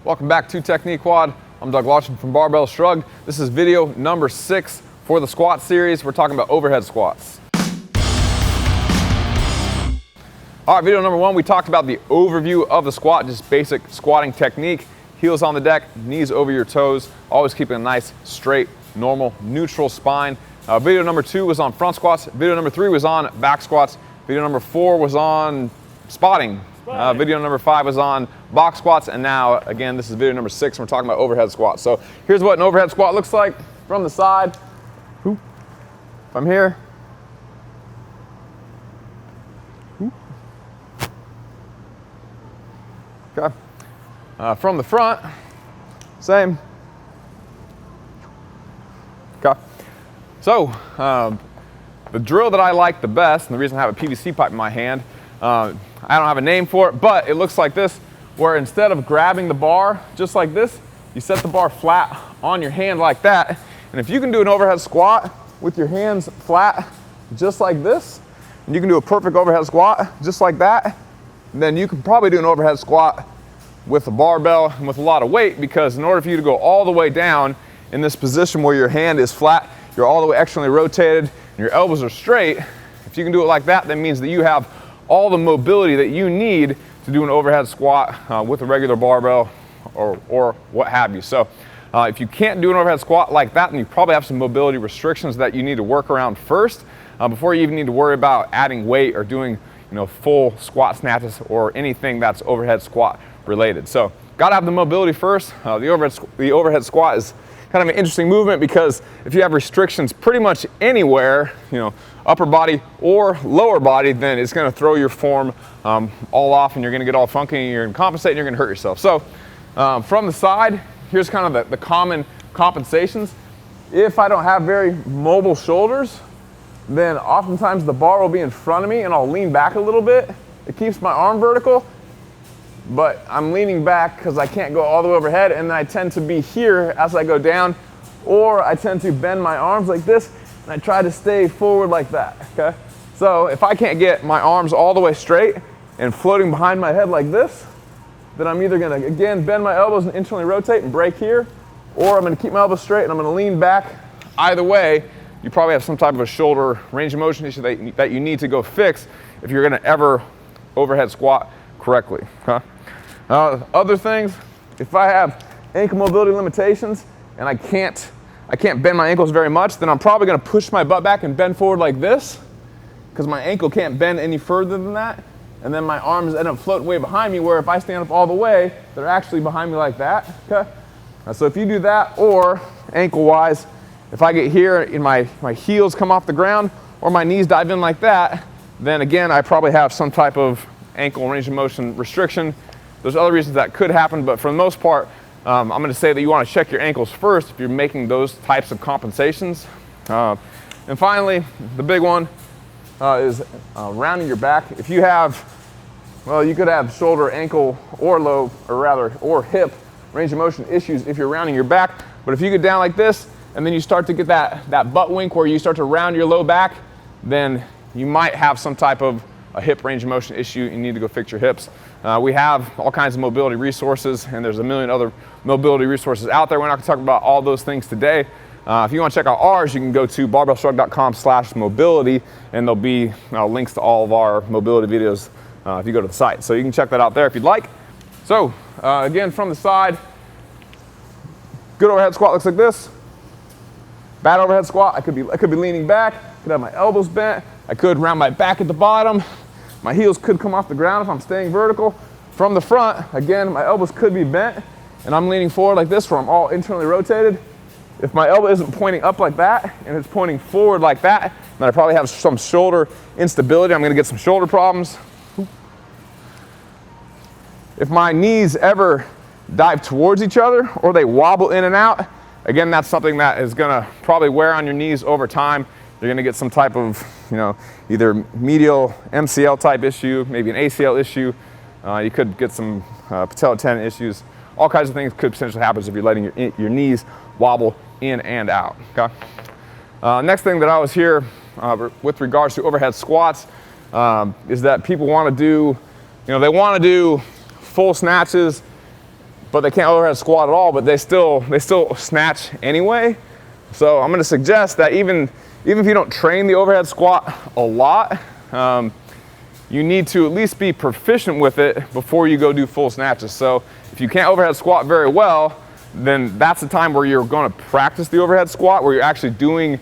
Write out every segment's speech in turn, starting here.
Welcome back to Technique WOD. I'm Doug Washington from Barbell Shrugged. This is video number 6 for the squat series. We're talking about overhead squats. All right, video number 1, we talked about the overview of the squat, just basic squatting technique. Heels on the deck, knees over your toes, always keeping a nice, straight, normal, neutral spine. Video number 2 was on front squats. Video number 3 was on back squats. Video number 4 was on spotting. Video number 5 was on box squats, and now, again, this is video number 6, and we're talking about overhead squats. So here's what an overhead squat looks like from the side. If I'm here. Okay. From the front, same. Okay. So the drill that I like the best, and the reason I have a PVC pipe in my hand, I don't have a name for it, but it looks like this, where instead of grabbing the bar just like this, you set the bar flat on your hand like that. And if you can do an overhead squat with your hands flat just like this, and you can do a perfect overhead squat just like that, then you can probably do an overhead squat with a barbell and with a lot of weight, because in order for you to go all the way down in this position where your hand is flat, you're all the way externally rotated, and your elbows are straight, if you can do it like that, that means that you have all the mobility that you need to do an overhead squat with a regular barbell or what have you. So if you can't do an overhead squat like that, then you probably have some mobility restrictions that you need to work around first before you even need to worry about adding weight or doing full squat snatches or anything that's overhead squat related. So gotta have the mobility first. The overhead squat is kind of an interesting movement, because if you have restrictions pretty much anywhere, upper body or lower body, then it's going to throw your form all off, and you're going to get all funky, and you're going to compensate, and you're going to hurt yourself. So from the side, here's kind of the common compensations. If I don't have very mobile shoulders, then oftentimes the bar will be in front of me, and I'll lean back a little bit. It keeps my arm vertical, but I'm leaning back because I can't go all the way overhead, and then I tend to be here as I go down, or I tend to bend my arms like this, and I try to stay forward like that, okay? So if I can't get my arms all the way straight and floating behind my head like this, then I'm either gonna, again, bend my elbows and internally rotate and break here, or I'm gonna keep my elbows straight and I'm gonna lean back. Either way, you probably have some type of a shoulder range of motion issue that you need to go fix if you're gonna ever overhead squat correctly, okay? Other things, if I have ankle mobility limitations and I can't bend my ankles very much, then I'm probably going to push my butt back and bend forward like this, because my ankle can't bend any further than that, and then my arms end up floating way behind me, where if I stand up all the way, they're actually behind me like that, okay? So if you do that, or ankle-wise, if I get here and my heels come off the ground, or my knees dive in like that, then again, I probably have some type of ankle range of motion restriction. There's other reasons that could happen, but for the most part, I'm going to say that you want to check your ankles first if you're making those types of compensations. And finally, the big one is rounding your back. If you have, well, you could have shoulder, ankle, or hip range of motion issues if you're rounding your back. But if you get down like this, and then you start to get that butt wink where you start to round your low back, then you might have some type of a hip range of motion issue. You need to go fix your hips. We have all kinds of mobility resources, and there's a million other mobility resources out there. We're not going to talk about all those things today. If you want to check out ours, you can go to barbellshrugged.com/mobility, and there'll be links to all of our mobility videos if you go to the site. So you can check that out there if you'd like. So again, from the side, good overhead squat looks like this. Bad overhead squat, I could be leaning back, I could have my elbows bent, I could round my back at the bottom. My heels could come off the ground if I'm staying vertical. From the front, again, my elbows could be bent, and I'm leaning forward like this, where I'm all internally rotated. If my elbow isn't pointing up like that, and it's pointing forward like that, then I probably have some shoulder instability. I'm gonna get some shoulder problems. If my knees ever dive towards each other, or they wobble in and out, again, that's something that is gonna probably wear on your knees over time. You're gonna get some type of, either medial MCL type issue, maybe an ACL issue. You could get some patella tendon issues. All kinds of things could potentially happen if you're letting your knees wobble in and out, okay? Next thing that I was here with regards to overhead squats is that people wanna do, they wanna do full snatches, but they can't overhead squat at all, but they still snatch anyway. So I'm going to suggest that even if you don't train the overhead squat a lot, you need to at least be proficient with it before you go do full snatches. So if you can't overhead squat very well, then that's the time where you're going to practice the overhead squat, where you're actually doing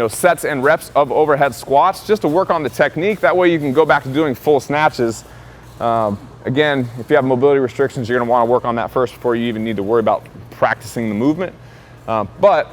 sets and reps of overhead squats just to work on the technique. That way you can go back to doing full snatches. Again, if you have mobility restrictions, you're going to want to work on that first before you even need to worry about practicing the movement. But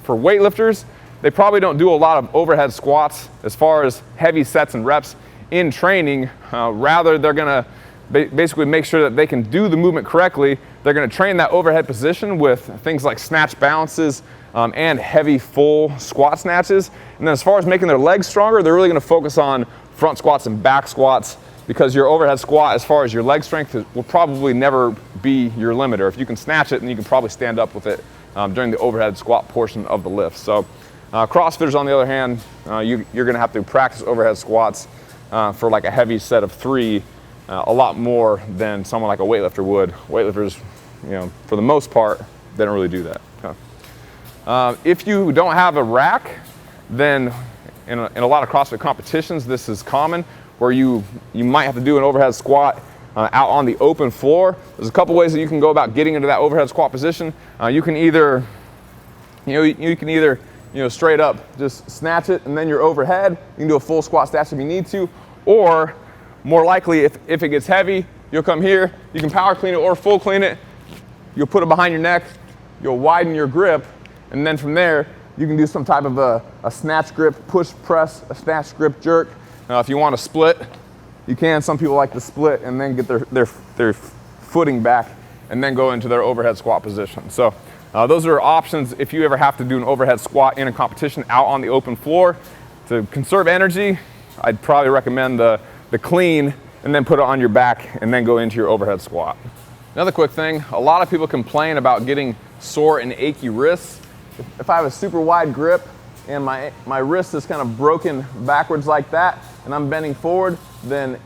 for weightlifters, they probably don't do a lot of overhead squats as far as heavy sets and reps in training. Rather, they're going to basically make sure that they can do the movement correctly. They're going to train that overhead position with things like snatch balances and heavy full squat snatches. And then as far as making their legs stronger, they're really going to focus on front squats and back squats, because your overhead squat, as far as your leg strength, will probably never be your limiter. If you can snatch it, then you can probably stand up with it during the overhead squat portion of the lift. So CrossFitters, on the other hand, you're going to have to practice overhead squats for like a heavy set of 3 a lot more than someone like a weightlifter would. Weightlifters, for the most part, they don't really do that. If you don't have a rack, then in a lot of CrossFit competitions, this is common, where you might have to do an overhead squat out on the open floor. There's a couple ways that you can go about getting into that overhead squat position. You can either straight up just snatch it and then you're overhead. You can do a full squat snatch if you need to, or more likely, if it gets heavy, you'll come here, you can power clean it or full clean it. You'll put it behind your neck, you'll widen your grip, and then from there, you can do some type of a snatch grip, push press, a snatch grip jerk. If you want to split, you can. Some people like to split and then get their footing back and then go into their overhead squat position. So those are options if you ever have to do an overhead squat in a competition out on the open floor. To conserve energy, I'd probably recommend the clean and then put it on your back and then go into your overhead squat. Another quick thing, a lot of people complain about getting sore and achy wrists. If I have a super wide grip and my wrist is kind of broken backwards like that and I'm bending forward, then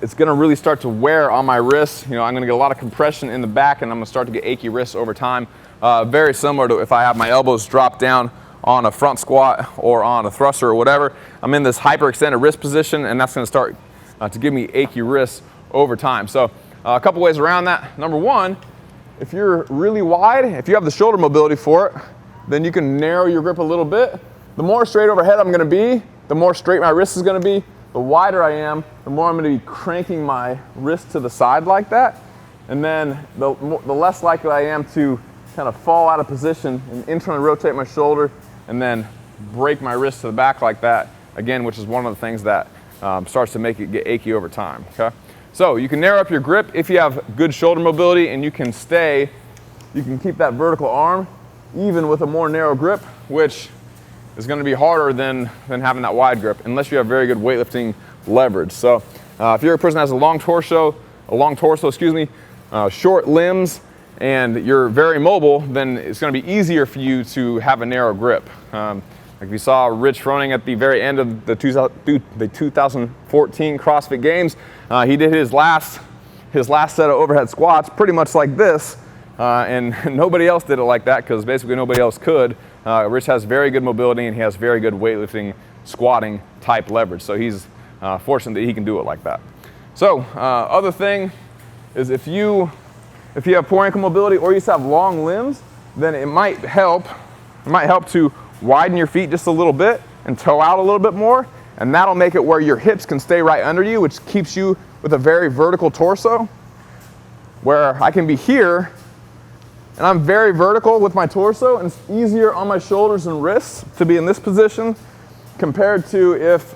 it's going to really start to wear on my wrist. I'm going to get a lot of compression in the back and I'm going to start to get achy wrists over time. Very similar to if I have my elbows dropped down on a front squat or on a thruster or whatever. I'm in this hyperextended wrist position, and that's going to start to give me achy wrists over time. So a couple ways around that. Number one, if you're really wide, if you have the shoulder mobility for it, then you can narrow your grip a little bit. The more straight overhead I'm going to be, the more straight my wrist is going to be. The wider I am, the more I'm going to be cranking my wrist to the side like that. And then the less likely I am to kind of fall out of position and internally rotate my shoulder and then break my wrist to the back like that, again, which is one of the things that starts to make it get achy over time, okay? So you can narrow up your grip if you have good shoulder mobility, and you can keep that vertical arm even with a more narrow grip, which is going to be harder than having that wide grip, unless you have very good weightlifting leverage. So if you're a person that has a long torso, short limbs, and you're very mobile, then it's going to be easier for you to have a narrow grip. Like we saw Rich Froning at the very end of the 2014 CrossFit Games. He did his last set of overhead squats pretty much like this, and nobody else did it like that because basically nobody else could. Rich has very good mobility and he has very good weightlifting, squatting type leverage. So he's fortunate that he can do it like that. So other thing is if you have poor ankle mobility or you just have long limbs, then it might help to widen your feet just a little bit and toe out a little bit more, and that'll make it where your hips can stay right under you, which keeps you with a very vertical torso, where I can be here and I'm very vertical with my torso, and it's easier on my shoulders and wrists to be in this position compared to if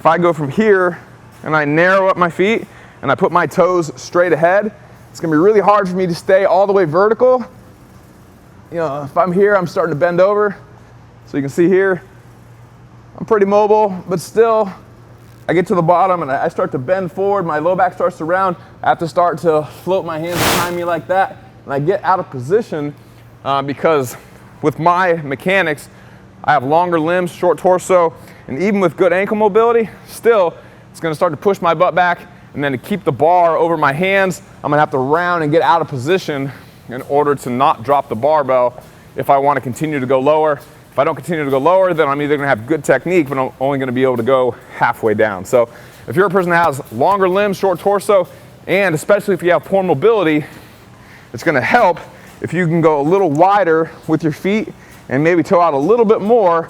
I go from here and I narrow up my feet and I put my toes straight ahead. It's going to be really hard for me to stay all the way vertical. If I'm here, I'm starting to bend over. So you can see here, I'm pretty mobile, but still, I get to the bottom and I start to bend forward. My low back starts to round. I have to start to float my hands behind me like that. And I get out of position because with my mechanics, I have longer limbs, short torso, and even with good ankle mobility, still, it's going to start to push my butt back And then to keep the bar over my hands, I'm gonna have to round and get out of position in order to not drop the barbell if I wanna continue to go lower. If I don't continue to go lower, then I'm either gonna have good technique, but I'm only gonna be able to go halfway down. So if you're a person that has longer limbs, short torso, and especially if you have poor mobility, it's gonna help if you can go a little wider with your feet and maybe toe out a little bit more.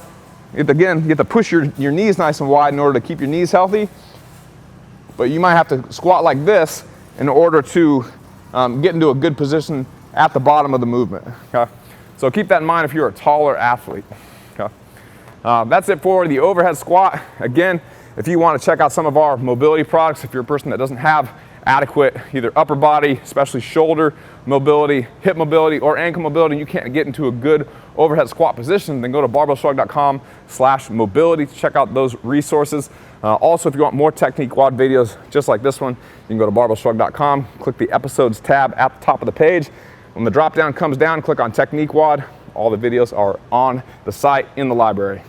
Again, you have to push your knees nice and wide in order to keep your knees healthy. But you might have to squat like this in order to get into a good position at the bottom of the movement. Okay? So keep that in mind if you're a taller athlete. Okay? That's it for the overhead squat. Again, if you want to check out some of our mobility products, if you're a person that doesn't have adequate either upper body, especially shoulder mobility, hip mobility, or ankle mobility, and you can't get into a good overhead squat position, then go to barbellshrugged.com/mobility to check out those resources. Also, if you want more technique WOD videos just like this one, you can go to barbellshrugged.com, click the episodes tab at the top of the page. When the drop down comes down, click on technique WOD. All the videos are on the site in the library.